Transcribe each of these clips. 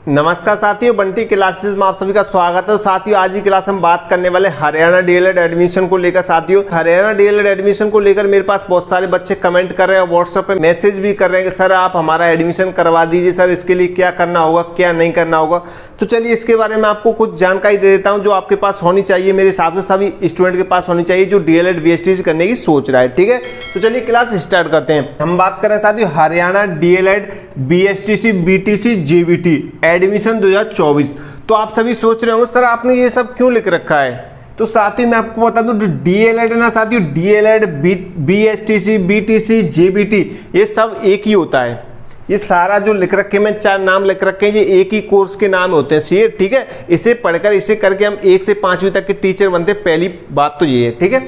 नमस्कार साथियों, बंटी क्लासेस में आप सभी का स्वागत है। साथियों, आज की क्लास हम बात करने वाले हरियाणा डीएलएड एडमिशन को लेकर। साथियों, हरियाणा डीएलएड एडमिशन को लेकर मेरे पास बहुत सारे बच्चे कमेंट कर रहे हैं, व्हाट्सएप पे मैसेज भी कर रहे हैं कि सर आप हमारा एडमिशन करवा दीजिए, सर इसके लिए क्या करना होगा क्या नहीं करना होगा। तो चलिए इसके बारे में आपको कुछ जानकारी दे देता हूँ जो आपके पास होनी चाहिए, मेरे हिसाब से सभी स्टूडेंट के पास होनी चाहिए जो डीएलएड बीएसटीसी करने की सोच रहा है। ठीक है, तो चलिए क्लास स्टार्ट करते हैं। हम बात कर रहे हैं साथियों Haryana DElEd BSTC BTC JBT admission 2024। तो आप सभी सोच रहे होंगे सर आपने ये सब क्यों लिख रखा है। तो साथियों मैं आपको बता दूं, डीएलएड है ना साथियों, डीएलएड बीएसटीसी बीटीसी जेबीटी ये सब एक ही होता है। ये सारा जो लिख रखे मैं 4 नाम लिख रखे हैं, ये एक ही कोर्स के नाम होते हैं। ठीक है, इसे पढ़कर इसे करके हम 1 से 5वीं तक के टीचर बनते हैं। पहली बात तो ये है। ठीक है,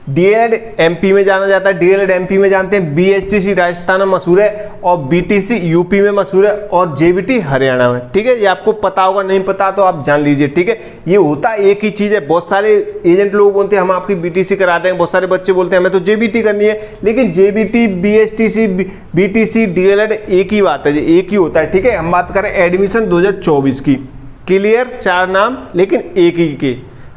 डीएलएड एमपी में जाना जाता है, डीएलएड एमपी में जानते हैं, बीएसटीसी राजस्थान में मशहूर है और बीटीसी यूपी में मशहूर है और जेबीटी हरियाणा में। ठीक है, ये आपको पता होगा, नहीं पता तो आप जान लीजिए। ठीक है, ये होता एक ही चीज़ है। बहुत सारे एजेंट लोग बोलते हैं हम आपकी बीटीसी कराते हैं, बहुत सारे बच्चे बोलते हैं हमें तो जेबीटी करनी है, लेकिन जेबीटी बीएसटीसी बीटीसी डीएलएड एक ही बात है, एक ही होता है। ठीक है, हम बात करें एडमिशन 2024 की, क्लियर 4 नाम लेकिन एक ही के।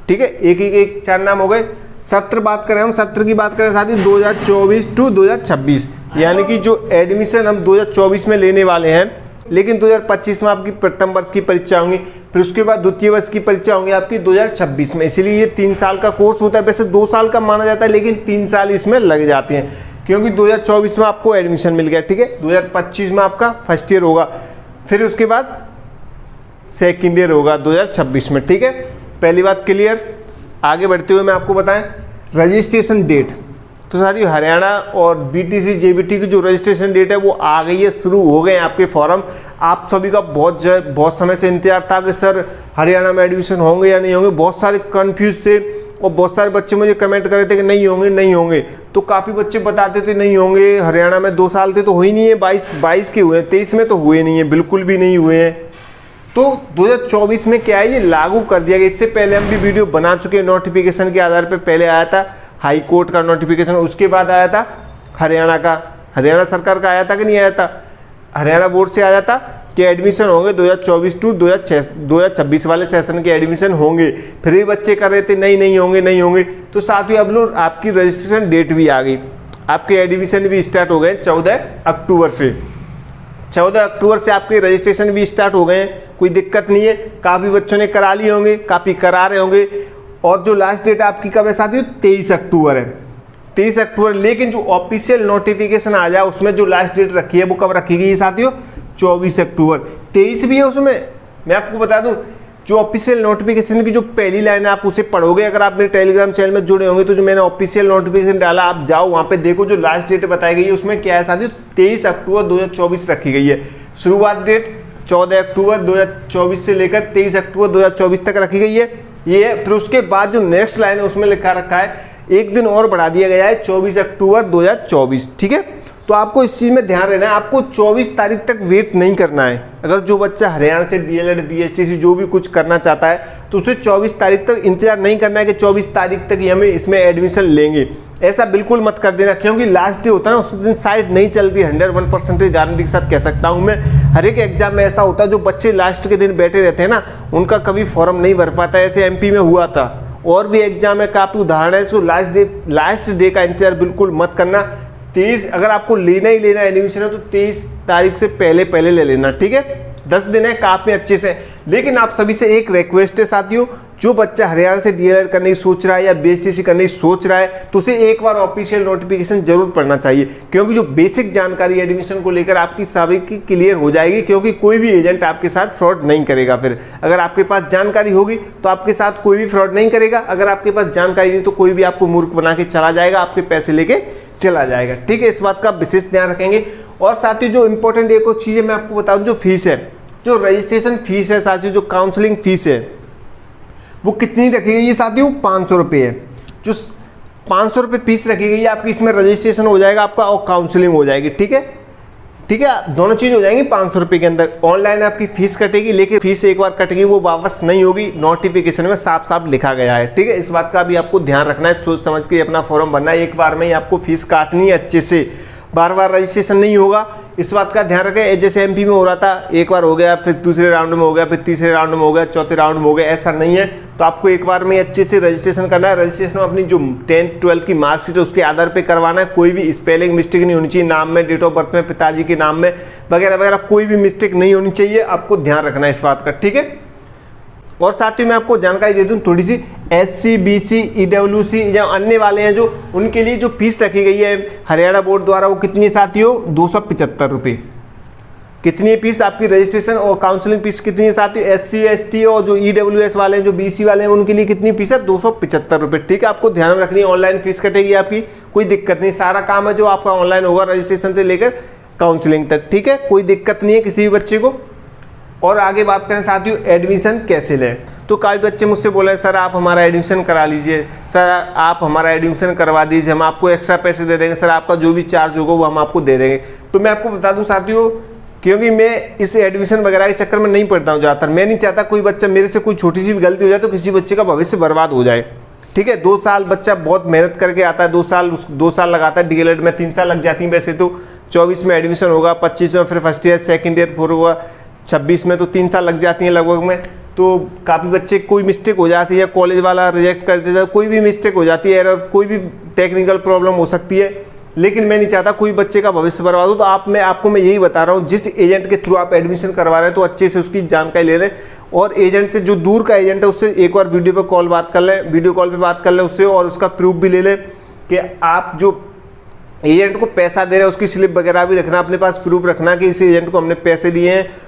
ठीक है, एक ही के 4 नाम हो गए। सत्र बात करें, हम सत्र की बात करें साथियों 2024 टू 2026, यानी कि जो एडमिशन हम 2024 में लेने वाले हैं, लेकिन 2025 में आपकी प्रथम वर्ष की परीक्षा होंगी, फिर उसके बाद द्वितीय वर्ष की परीक्षा होंगी आपकी 2026 में। इसीलिए ये 3 साल का कोर्स होता है। वैसे 2 साल का माना जाता है, लेकिन 3 साल इसमें लग जाते हैं क्योंकि 2024 में आपको एडमिशन मिल गया। ठीक है, 2025 में आपका फर्स्ट ईयर होगा, फिर उसके बाद सेकेंड ईयर होगा 2026 में। ठीक है, पहली बात क्लियर। आगे बढ़ते हुए मैं आपको बताएं रजिस्ट्रेशन डेट। तो साथियों हरियाणा और बीटीसी जेबीटी की जो रजिस्ट्रेशन डेट है वो आ गई है, शुरू हो गए हैं आपके फॉर्म। आप सभी का बहुत समय से इंतजार था कि सर हरियाणा में एडमिशन होंगे या नहीं होंगे। बहुत सारे कन्फ्यूज थे और बहुत सारे बच्चे मुझे कमेंट कर रहे थे कि नहीं होंगे नहीं होंगे। तो काफ़ी बच्चे बताते थे नहीं होंगे, हरियाणा में 2 साल थे तो हो ही नहीं है, 22 के हुए हैं, 23 में तो हुए नहीं है, बिल्कुल भी नहीं हुए हैं। तो 2024 में क्या है, ये लागू कर दिया गया। इससे पहले हम भी वीडियो बना चुके हैं, नोटिफिकेशन के आधार पे। पहले आया था हाई कोर्ट का नोटिफिकेशन, उसके बाद आया था हरियाणा का, हरियाणा सरकार का आया था कि नहीं आया था, हरियाणा बोर्ड से आया था कि एडमिशन होंगे 2024 टू 2026 वाले सेशन के एडमिशन होंगे। फिर भी बच्चे कर रहे थे नहीं होंगे नहीं होंगे। तो साथियों अब लोग आपकी रजिस्ट्रेशन डेट भी आ गई, आपके एडमिशन भी स्टार्ट हो गए 14 अक्टूबर से। 14 अक्टूबर से आपके रजिस्ट्रेशन भी स्टार्ट हो गए हैं, कोई दिक्कत नहीं है। काफ़ी बच्चों ने करा लिए होंगे, काफ़ी करा रहे होंगे। और जो लास्ट डेट आपकी कब है साथियों, 23 अक्टूबर है, 23 अक्टूबर। लेकिन जो ऑफिशियल नोटिफिकेशन आ जाए उसमें जो लास्ट डेट रखी है वो कब रखी गई है साथियों, 24 अक्टूबर। 23 भी है उसमें। मैं आपको बता दूं जो ऑफिशियल नोटिफिकेशन की जो पहली लाइन है आप उसे पढ़ोगे, अगर आप मेरे टेलीग्राम चैनल में जुड़े होंगे तो जो मैंने ऑफिशियल नोटिफिकेशन डाला आप जाओ वहाँ पे देखो, जो लास्ट डेट बताई गई है उसमें क्या है साथियों, 23 अक्टूबर 2024 रखी गई है। शुरुआत डेट 14 अक्टूबर 2024 से लेकर 23 अक्टूबर 2024 तक रखी गई है ये है। फिर उसके बाद जो नेक्स्ट लाइन है उसमें लिखा रखा है एक दिन और बढ़ा दिया गया है, 24 अक्टूबर 2024। ठीक है, तो आपको इस चीज़ में ध्यान रहना है, आपको 24 तारीख तक वेट नहीं करना है। अगर जो बच्चा हरियाणा से डीएलएड बीएसटीसी जो भी कुछ करना चाहता है तो उसे 24 तारीख तक इंतजार नहीं करना है कि 24 तारीख तक ही हमें इसमें एडमिशन लेंगे। ऐसा बिल्कुल मत कर देना, क्योंकि लास्ट डे होता है ना उस दिन साइट नहीं चलती। 101% गारंटी के साथ कह सकता हूँ मैं, हर एक एग्जाम में ऐसा होता है जो बच्चे लास्ट के दिन बैठे रहते हैं ना उनका कभी फॉर्म नहीं भर पाता। ऐसे एमपी में हुआ था, और भी एग्जाम में काफ़ी उदाहरण है। तो लास्ट डे का इंतजार बिल्कुल मत करना। 23 अगर आपको लेना ही लेना एडमिशन है तो 23 तारीख से पहले ले लेना। ठीक है, 10 दिन है काफ़ी अच्छे से। लेकिन आप सभी से एक रिक्वेस्ट है साथियों, जो बच्चा हरियाणा से डीएलएड करने की सोच रहा है या बीएसटीसी करने की सोच रहा है तो उसे एक बार ऑफिशियल नोटिफिकेशन जरूर पढ़ना चाहिए, क्योंकि जो बेसिक जानकारी एडमिशन को लेकर आपकी सभी की क्लियर हो जाएगी। क्योंकि कोई भी एजेंट आपके साथ फ्रॉड नहीं करेगा। फिर अगर आपके पास जानकारी होगी तो आपके साथ कोई भी फ्रॉड नहीं करेगा। अगर आपके पास जानकारी नहीं तो कोई भी आपको मूर्ख बना के चला जाएगा, आपके पैसे लेके चला जाएगा। ठीक है, इस बात का विशेष ध्यान रखेंगे। और साथियों जो इंपॉर्टेंट एक और चीज़ है मैं आपको बता दूं, जो फीस है, जो रजिस्ट्रेशन फीस है साथियों, जो काउंसलिंग फीस है वो कितनी रखी गई है साथियों, 500 रुपये है। जो 500 रुपये फीस रखी गई है आपकी, इसमें रजिस्ट्रेशन हो जाएगा आपका और काउंसलिंग हो जाएगी। ठीक है, ठीक है, दोनों चीज़ हो जाएंगी 500 रुपये के अंदर। ऑनलाइन आपकी फीस कटेगी, लेकिन फीस एक बार कटेगी वो वापस नहीं होगी, नोटिफिकेशन में साफ साफ लिखा गया है। ठीक है, इस बात का भी आपको ध्यान रखना है, सोच समझ के अपना फॉर्म भरना है। एक बार में ही आपको फीस काटनी है अच्छे से, बार बार रजिस्ट्रेशन नहीं होगा, इस बात का ध्यान रखें। जैसे एमपी में हो रहा था, एक बार हो गया, फिर दूसरे राउंड में हो गया, फिर तीसरे राउंड में हो गया, चौथे राउंड में हो गया, ऐसा नहीं है। तो आपको एक बार में अच्छे से रजिस्ट्रेशन करना है। रजिस्ट्रेशन अपनी जो 10th 12th की मार्कशीट है उसके आधार पे करवाना है। कोई भी स्पेलिंग मिस्टेक नहीं होनी चाहिए, नाम में, डेट ऑफ बर्थ में, पिताजी के नाम में वगैरह वगैरह कोई भी मिस्टेक नहीं होनी चाहिए। आपको ध्यान रखना है इस बात का, ठीक है। और साथ ही मैं आपको जानकारी दे दूं थोड़ी सी, SC BC EWC या अन्य वाले हैं जो, उनके लिए जो फीस रखी गई है हरियाणा बोर्ड द्वारा वो कितनी है साथियों? 275 रुपये। कितनी है फीस आपकी रजिस्ट्रेशन और काउंसलिंग फीस कितनी है साथियों? SC ST और जो EWS वाले हैं, जो BC वाले हैं, उनके लिए कितनी फीस है? 275 रुपये, ठीक है। आपको ध्यान रखनी है, ऑनलाइन फीस कटेगी आपकी, कोई दिक्कत नहीं। सारा काम है जो आपका ऑनलाइन होगा, रजिस्ट्रेशन से लेकर काउंसलिंग तक, ठीक है। कोई दिक्कत नहीं है किसी भी बच्चे को। और आगे बात करें साथियों एडमिशन कैसे लें, तो काफ़ी बच्चे मुझसे बोले सर आप हमारा एडमिशन करा लीजिए, सर आप हमारा एडमिशन करवा दीजिए, हम आपको एक्स्ट्रा पैसे दे देंगे, सर आपका जो भी चार्ज होगा वो हम आपको दे देंगे। तो मैं आपको बता दूं साथियों, क्योंकि मैं इस एडमिशन वगैरह के चक्कर में नहीं पड़ता हूँ ज़्यादातर। मैं नहीं चाहता कोई बच्चा मेरे से कोई छोटी सी भी गलती हो जाए तो किसी बच्चे का भविष्य बर्बाद हो जाए, ठीक है। 2 साल बच्चा बहुत मेहनत करके आता है, 2 साल लगाता है DLED में, 3 साल लग जाती है वैसे तो। 24 में एडमिशन होगा, 25 में फिर first year, second year, four होगा, 26 में तो 3 साल लग जाती हैं लगभग में। तो काफ़ी बच्चे कोई मिस्टेक हो जाती है, कॉलेज वाला रिजेक्ट कर देता है, कोई भी मिस्टेक हो जाती है, एरर, कोई भी टेक्निकल प्रॉब्लम हो सकती है। लेकिन मैं नहीं चाहता कोई बच्चे का भविष्य बर्बाद हो। तो आपको मैं यही बता रहा हूँ, जिस एजेंट के थ्रू आप एडमिशन करवा रहे हैं तो अच्छे से उसकी जानकारी ले लें। और एजेंट से, जो दूर का एजेंट है उससे एक बार वीडियो कॉल पे बात कर लें उससे, और उसका प्रूफ भी ले लें कि आप जो एजेंट को पैसा दे रहे हैं उसकी स्लिप वगैरह भी रखना, अपने पास प्रूफ रखना कि इस एजेंट को हमने पैसे दिए हैं।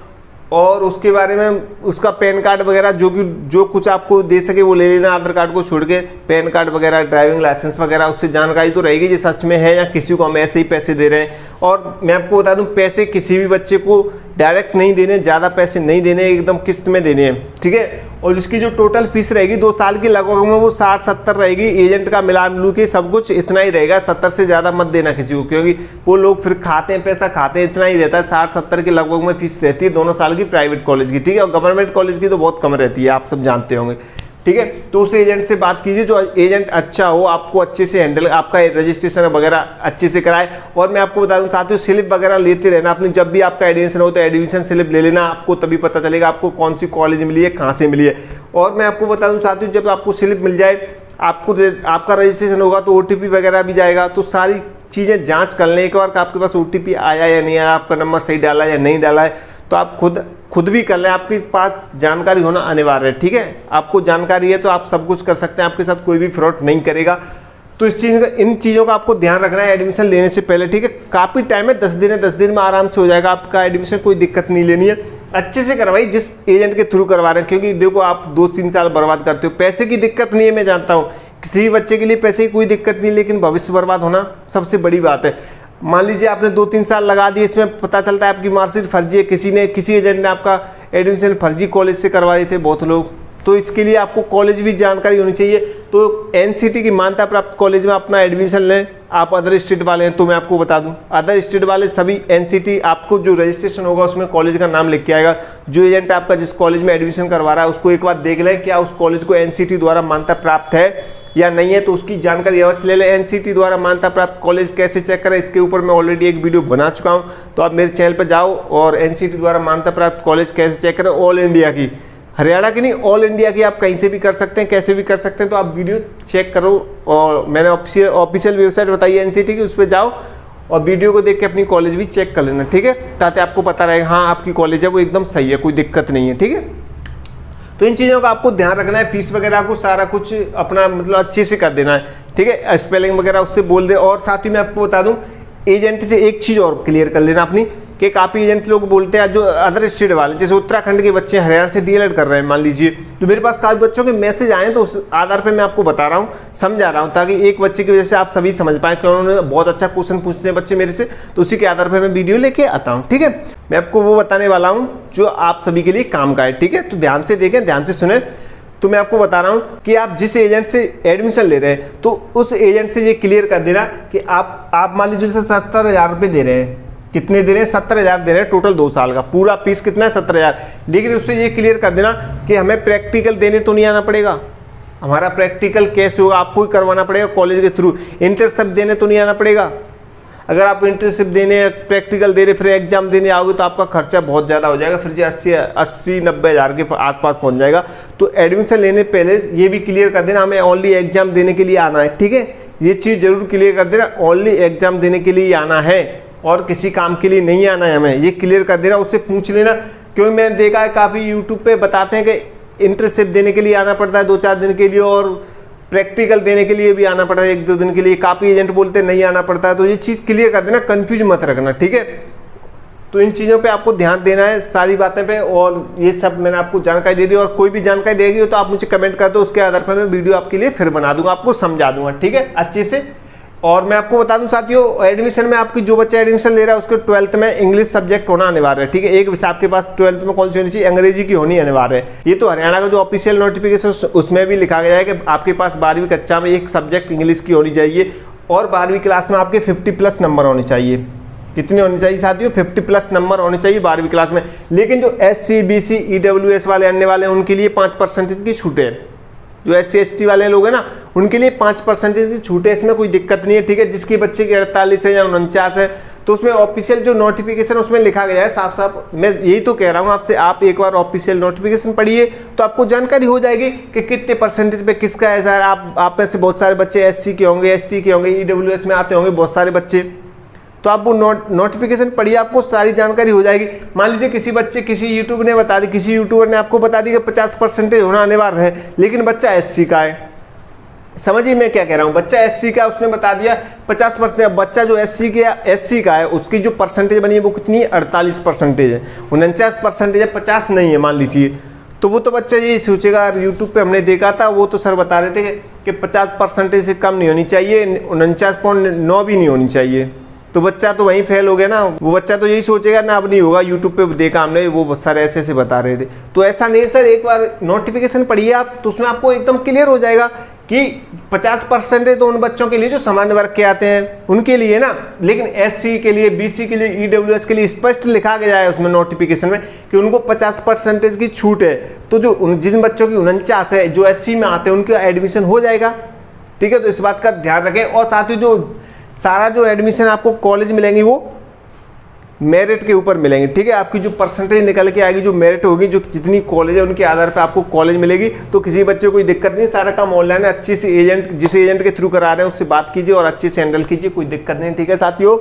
और उसके बारे में उसका पैन कार्ड वगैरह जो कुछ आपको दे सके वो ले लेना, आधार कार्ड को छोड़ के पैन कार्ड वगैरह, ड्राइविंग लाइसेंस वगैरह, उससे जानकारी तो रहेगी कि सच में है या किसी को हम ऐसे ही पैसे दे रहे हैं। और मैं आपको बता दूं, पैसे किसी भी बच्चे को डायरेक्ट नहीं देने, ज़्यादा पैसे नहीं देने, एकदम किस्त में देने हैं, ठीक है। और जिसकी जो टोटल फीस रहेगी 2 साल की लगभग में वो 60-70 रहेगी। एजेंट का मिला मिलू के सब कुछ इतना ही रहेगा, 70 से ज़्यादा मत देना किसी को, क्योंकि वो लोग फिर खाते हैं, पैसा खाते हैं, इतना ही रहता है। 60-70 की लगभग में फीस रहती है दोनों साल की प्राइवेट कॉलेज की, ठीक है। और गवर्नमेंट कॉलेज की तो बहुत कम रहती है, आप सब जानते होंगे, ठीक है। तो उस एजेंट से बात कीजिए जो एजेंट अच्छा हो, आपको अच्छे से हैंडल, आपका रजिस्ट्रेशन वगैरह अच्छे से कराए। और मैं आपको बता दूं साथियों, स्लिप वगैरह लेते रहना अपनी, जब भी आपका एडमिशन हो तो एडमिशन स्लिप ले लेना, आपको तभी पता चलेगा आपको कौन सी कॉलेज मिली है, कहाँ से मिली है। और मैं आपको बता दूं साथियों, जब आपको स्लिप मिल जाए, आपका रजिस्ट्रेशन होगा तो OTP वगैरह भी जाएगा। तो सारी चीज़ें जाँच कर लें एक बार कि आपके पास OTP आया या नहीं आया, आपका नंबर सही डाला या नहीं डाला है। तो आप खुद भी कर लें, आपके पास जानकारी होना अनिवार्य है, ठीक है। आपको जानकारी है तो आप सब कुछ कर सकते हैं, आपके साथ कोई भी फ्रॉड नहीं करेगा। तो इन चीज़ों का आपको ध्यान रखना है एडमिशन लेने से पहले, ठीक है। काफ़ी टाइम है, 10 दिन है, 10 दिन में आराम से हो जाएगा आपका एडमिशन, कोई दिक्कत नहीं लेनी है। अच्छे से करवाइए जिस एजेंट के थ्रू करवा रहे हैं, क्योंकि देखो आप 2-3 साल बर्बाद करते हो। पैसे की दिक्कत नहीं है, मैं जानता हूँ किसी बच्चे के लिए पैसे की कोई दिक्कत नहीं, लेकिन भविष्य बर्बाद होना सबसे बड़ी बात है। मान लीजिए आपने 2-3 साल लगा दिए, इसमें पता चलता है आपकी मार्कशीट फर्जी है, किसी एजेंट ने आपका एडमिशन फर्जी कॉलेज से करवाए थे बहुत लोग। तो इसके लिए आपको कॉलेज भी जानकारी होनी चाहिए। तो NCT की मान्यता प्राप्त कॉलेज में अपना एडमिशन लें। आप अदर स्टेट वाले हैं तो मैं आपको बता दूं, अदर स्टेट वाले सभी NCT, आपको जो रजिस्ट्रेशन होगा उसमें कॉलेज का नाम लिख के आएगा। जो एजेंट आपका जिस कॉलेज में एडमिशन करवा रहा है उसको एक बार देख लें क्या उस कॉलेज को NCT द्वारा मान्यता प्राप्त है या नहीं है, तो उसकी जानकारी अवश्य ले लें। NCT द्वारा मान्यता प्राप्त कॉलेज कैसे चेक करें, इसके ऊपर मैं ऑलरेडी एक वीडियो बना चुका हूं, तो आप मेरे चैनल पर जाओ और NCT द्वारा मान्यता प्राप्त कॉलेज कैसे चेक करें, ऑल इंडिया की, हरियाणा की नहीं, ऑल इंडिया की, आप कहीं से भी कर सकते हैं, कैसे भी कर सकते हैं। तो आप वीडियो चेक करो, और मैंने ऑफिशियल वेबसाइट बताई है NCT की, उस पर जाओ और वीडियो को देख के अपनी कॉलेज भी चेक कर लेना, ठीक है, ताकि आपको पता रहेगा हाँ आपकी कॉलेज है वो एकदम सही है, कोई दिक्कत नहीं है, ठीक है। तो इन चीज़ों का आपको ध्यान रखना है। फीस वगैरह को सारा कुछ अपना मतलब अच्छे से कर देना है, ठीक है। स्पेलिंग वगैरह उससे बोल दे। और साथ ही मैं आपको बता दूं, एजेंट से एक चीज़ और क्लियर कर लेना अपनी, कि काफ़ी एजेंट लोग बोलते हैं जो अदर स्टेट वाले, जैसे उत्तराखंड के बच्चे हरियाणा से DLED कर रहे हैं मान लीजिए, तो मेरे पास काफ़ी बच्चों के मैसेज आए, तो उस आधार पे मैं आपको बता रहा हूँ, समझा रहा हूँ, ताकि एक बच्चे की वजह से आप सभी समझ पाएँ कि उन्होंने बहुत अच्छा क्वेश्चन पूछते हैं बच्चे मेरे से, तो उसी के आधार पर मैं वीडियो लेके आता हूँ, ठीक है। मैं आपको वो बताने वाला हूँ जो आप सभी के लिए काम का है, ठीक है। तो ध्यान से देखें, ध्यान से सुने। तो मैं आपको बता रहा हूँ कि आप जिस एजेंट से एडमिशन ले रहे हैं, तो उस एजेंट से ये क्लियर कर देना कि आप मान लीजिए 70,000 रुपये दे रहे हैं। कितने दे रहे हैं? 70,000 दे रहे हैं टोटल 2 साल का, पूरा फीस कितना है? 70,000। लेकिन उससे ये क्लियर कर देना कि हमें प्रैक्टिकल देने तो नहीं आना पड़ेगा, हमारा प्रैक्टिकल कैसे होगा आपको ही करवाना पड़ेगा कॉलेज के थ्रू, इंटरसेप्ट देने तो नहीं आना पड़ेगा। अगर आप इंटर्नशिप देने, प्रैक्टिकल दे रहे, फिर एग्जाम देने आओगे तो आपका खर्चा बहुत ज़्यादा हो जाएगा, फिर 80-90 हज़ार के आसपास पहुंच जाएगा। तो एडमिशन लेने पहले ये भी क्लियर कर देना, हमें ओनली एग्जाम देने के लिए आना है, ठीक है, ये चीज़ जरूर क्लियर कर देना, ओनली एग्जाम देने के लिए आना है और किसी काम के लिए नहीं आना है हमें, ये क्लियर कर देना। उससे पूछ लेना, क्योंकि मैंने देखा है काफ़ी यूट्यूब पे बताते हैं कि इंटर्नशिप देने के लिए आना पड़ता है 2-4 दिन के लिए, और प्रैक्टिकल देने के लिए भी आना पड़ता है 1-2 दिन के लिए। काफ़ी एजेंट बोलते हैं नहीं आना पड़ता है, तो ये चीज़ क्लियर कर देना, कंफ्यूज मत रखना, ठीक है। तो इन चीज़ों पे आपको ध्यान देना है, सारी बातें पे, और ये सब मैंने आपको जानकारी दे दी। और कोई भी जानकारी देगी तो आप मुझे कमेंट कर दो, उसके आधार पर मैं वीडियो आपके लिए फिर बना दूंगा, आपको समझा दूंगा, ठीक है, अच्छे से। और मैं आपको बता दूं साथियों, एडमिशन में आपकी जो बच्चा एडमिशन ले रहा है उसके 12th में इंग्लिश सब्जेक्ट होना अनिवार्य है, ठीक है। एक विषय आपके पास 12th में कौन सी होनी चाहिए, अंग्रेजी की होनी अनिवार्य है। ये तो हरियाणा का जो ऑफिशियल नोटिफिकेशन उसमें भी लिखा गया है कि आपके पास 12वीं कक्षा में एक सब्जेक्ट इंग्लिश की होनी चाहिए, और 12वीं क्लास में आपके 50+ नंबर होने चाहिए। कितने होने चाहिए साथियों, 50+ नंबर होने चाहिए 12वीं क्लास में। लेकिन जो SC BC EWS वाले अन्य वाले उनके लिए 5% की छूट है। जो SC ST वाले लोग हैं ना, उनके लिए 5% की छूट है, इसमें कोई दिक्कत नहीं है, ठीक है। जिसके बच्चे की 48 है या 49 है, तो उसमें ऑफिशियल जो नोटिफिकेशन उसमें लिखा गया है साफ साफ। मैं यही तो कह रहा हूँ आपसे, आप एक बार ऑफिशियल नोटिफिकेशन पढ़िए तो आपको जानकारी हो जाएगी कि कितने परसेंटेज पे किसका है। सर आप में से बहुत सारे बच्चे SC के होंगे, ST के होंगे, EWS में आते होंगे बहुत सारे बच्चे, तो आप वो नोटिफिकेशन पढ़िए, आपको सारी जानकारी हो जाएगी। मान लीजिए किसी बच्चे, किसी यूट्यूबर ने बता दी, किसी यूट्यूबर ने आपको बता दी कि 50% होना अनिवार्य है, लेकिन बच्चा SC का है। समझिए मैं क्या कह रहा हूँ, बच्चा SC का, उसने बता दिया 50%। बच्चा जो SC का है उसकी जो परसेंटेज बनी है वो कितनी है, 48% है, 49% है, 50 नहीं है मान लीजिए। तो वो तो बच्चा यही सोचेगा, यूट्यूब पे हमने देखा था, वो तो सर बता रहे थे कि 50% से कम नहीं होनी चाहिए, 49.9 भी नहीं होनी चाहिए। तो बच्चा तो वहीं फेल हो गया ना, वो बच्चा तो यही सोचेगा ना अब नहीं होगा, यूट्यूब पे देखा हमने, वो सर ऐसे ऐसे बता रहे थे। तो ऐसा नहीं सर, एक बार नोटिफिकेशन पढ़िए आप, तो उसमें आपको एकदम क्लियर हो जाएगा कि 50% तो उन बच्चों के लिए जो सामान्य वर्ग के आते हैं उनके लिए ना, लेकिन SC के लिए, BC के लिए, EWS के लिए स्पष्ट लिखा गया है उसमें नोटिफिकेशन में कि उनको 50% की छूट है। तो जो जिन बच्चों की 49 है, जो SC में आते हैं, उनका एडमिशन हो जाएगा, ठीक है। तो इस बात का ध्यान रखें। और साथ ही जो सारा जो एडमिशन आपको कॉलेज मिलेंगी वो मेरिट के ऊपर मिलेंगे, ठीक है। आपकी जो परसेंटेज निकल के आएगी, जो मेरिट होगी, जो जितनी कॉलेज है उनके आधार पे आपको कॉलेज मिलेगी। तो किसी बच्चे को कोई दिक्कत नहीं, सारा काम ऑनलाइन है। अच्छे से एजेंट, जिस एजेंट के थ्रू करा रहे हैं उससे बात कीजिए और अच्छे से हैंडल कीजिए, कोई दिक्कत नहीं, ठीक है साथियों।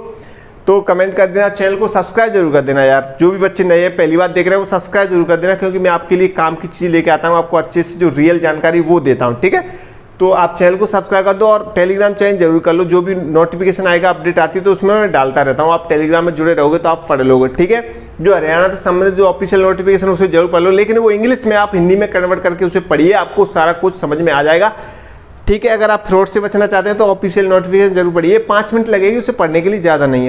तो कमेंट कर देना, चैनल को सब्सक्राइब जरूर कर देना यार, जो भी बच्चे नए हैं पहली बार देख रहे हैं वो सब्सक्राइब जरूर कर देना, क्योंकि मैं आपके लिए काम की चीज़ लेके आता हूँ, आपको अच्छे से जो रियल जानकारी वो देता हूँ, ठीक है। तो आप चैनल को सब्सक्राइब कर दो और टेलीग्राम चैनल जरूर कर लो, जो भी नोटिफिकेशन आएगा, अपडेट आती है तो उसमें मैं डालता रहता हूँ। आप टेलीग्राम में जुड़े रहोगे तो आप पढ़ लोगे, ठीक है। जो हरियाणा से संबंधित जो ऑफिशियल नोटिफिकेशन उसे जरूर पढ़ लो, लेकिन वो इंग्लिश में, आप हिंदी में कन्वर्ट करके उसे पढ़िए, आपको सारा कुछ समझ में आ जाएगा, ठीक है। अगर आप फ्रॉड से बचना चाहते हैं तो ऑफिशियल नोटिफिकेशन जरूर पढ़िए, 5 मिनट लगेगी उसे पढ़ने के लिए, ज़्यादा नहीं है।